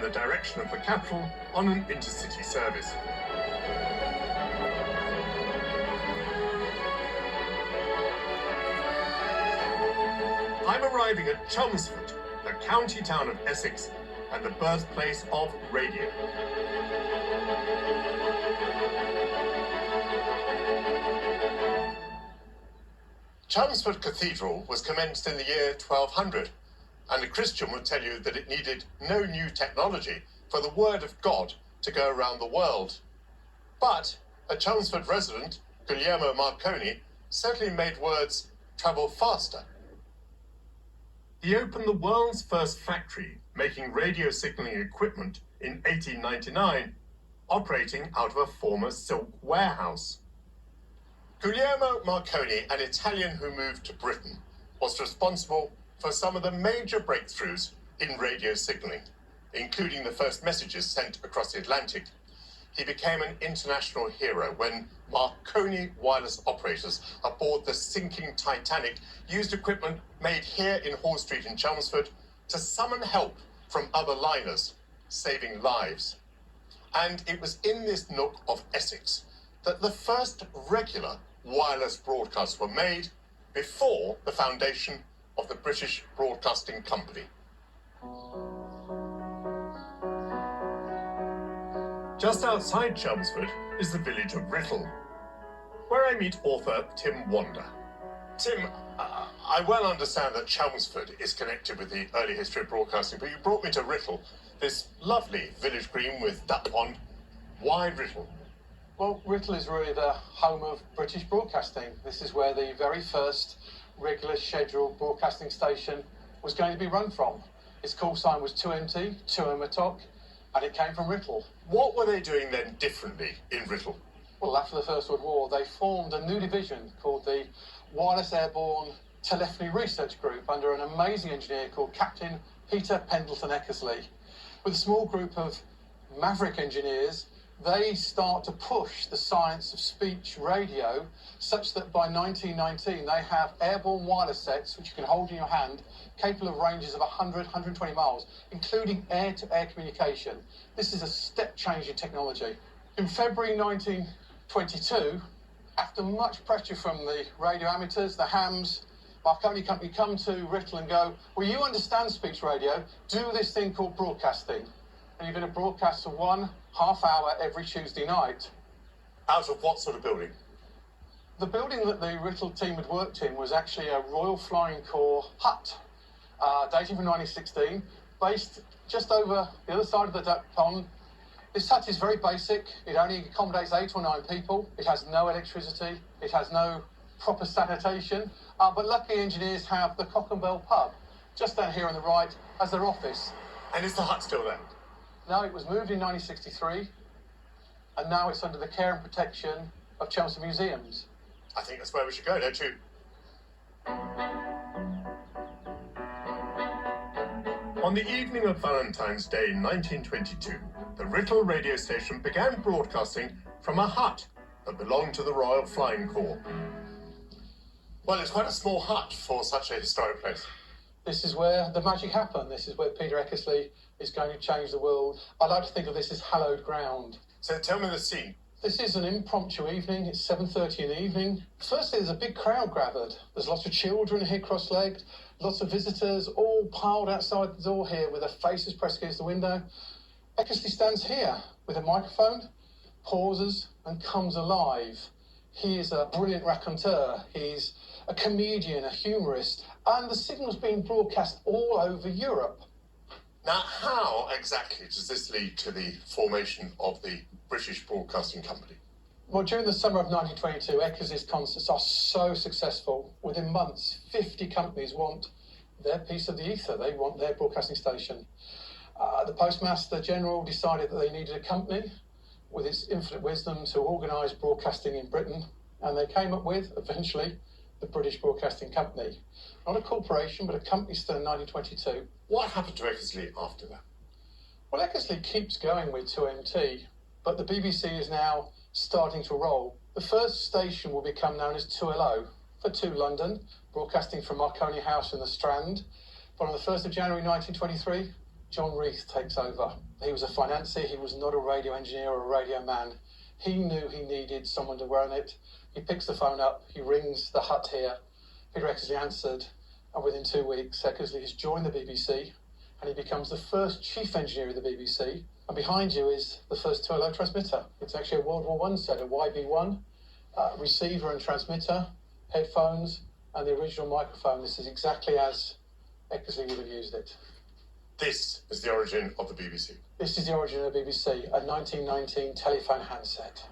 the direction of the capital on an intercity service. I'm arriving at Chelmsford, the county town of Essex and the birthplace of radio. Chelmsford Cathedral was commenced in the year 1200, and a Christian would tell you that it needed no new technology for the word of God to go around the world. But a Chelmsford resident, Guglielmo Marconi, certainly made words travel faster. He opened the world's first factory making radio signalling equipment in 1899, operating out of a former silk warehouse. Guglielmo Marconi, an Italian who moved to Britain, was responsible for some of the major breakthroughs in radio signalling, including the first messages sent across the Atlantic. He became an international hero when Marconi wireless operators aboard the sinking Titanic used equipment made here in Hall Street in Chelmsford to summon help from other liners, saving lives. And it was in this nook of Essex that the first regular wireless broadcasts were made before the foundation of the British Broadcasting Company. Just outside Chelmsford is the village of Writtle, where I meet author Tim Wander. Tim, I well understand that Chelmsford is connected with the early history of broadcasting, but you brought me to Writtle, this lovely village green with duck pond. Why Writtle? Well, Writtle is really the home of British broadcasting. This is where the very first regular scheduled broadcasting station was going to be run from. Its call sign was 2MT, 2M, and it came from Writtle. What were they doing then differently in Writtle? Well, after the First World War, they formed a new division called the Wireless Airborne Telephony Research Group under an amazing engineer called Captain Peter Pendleton Eckersley. With a small group of maverick engineers, they start to push the science of speech radio such that by 1919 they have airborne wireless sets which you can hold in your hand, capable of ranges of 100, 120 miles, including air-to-air communication. This is a step change in technology. In February 1922, after much pressure from the radio amateurs, the hams, Marconi Company come to Writtle and go, well, you understand speech radio, do this thing called broadcasting. And you're going to broadcast for 1 half hour every Tuesday night. Out of what sort of building? The building that the Writtle team had worked in was actually a Royal Flying Corps hut, dating from 1916, based just over the other side of the duck pond. This hut is very basic. It only accommodates 8 or 9 people. It has no electricity. It has no proper sanitation. But luckily engineers have the Cock and Bell pub just down here on the right as their office. And is the hut still there? No, it was moved in 1963, and now it's under the care and protection of Chelmsford Museums. I think that's where we should go, don't you? On the evening of Valentine's Day in 1922, the Writtle radio station began broadcasting from a hut that belonged to the Royal Flying Corps. Well, it's quite a small hut for such a historic place. This is where the magic happened. This is where Peter Eckersley is going to change the world. I like to think of this as hallowed ground. So tell me the scene. This is an impromptu evening. It's 7:30 in the evening. Firstly, there's a big crowd gathered. There's lots of children here cross-legged, lots of visitors, all piled outside the door here with their faces pressed against the window. Eckersley stands here with a microphone, pauses and comes alive. He is a brilliant raconteur. He's a comedian, a humorist, and the signal's being broadcast all over Europe. Now, how exactly does this lead to the formation of the British Broadcasting Company? Well, during the summer of 1922, Eckersley's concerts are so successful. Within months, 50 companies want their piece of the ether. They want their broadcasting station. The Postmaster General decided that they needed a company with its infinite wisdom to organise broadcasting in Britain, and they came up with, eventually, the British Broadcasting Company. Not a corporation, but a company still in 1922. What happened to Eckersley after that? Well, Eckersley keeps going with 2MT, but the BBC is now starting to roll. The first station will become known as 2LO, for 2 London, broadcasting from Marconi House in the Strand. But on the 1st of January 1923, John Reith takes over. He was a financier, he was not a radio engineer or a radio man. He knew he needed someone to run it. He picks the phone up, he rings the hut here. Peter Eckersley answered, and within 2 weeks, Eckersley has joined the BBC, and he becomes the first chief engineer of the BBC. And behind you is the first 2-hello transmitter. It's actually a World War I set, a YB1, receiver and transmitter, headphones, and the original microphone. This is exactly as Eckersley would have used it. This is the origin of the BBC. This is the origin of the BBC, a 1919 telephone handset.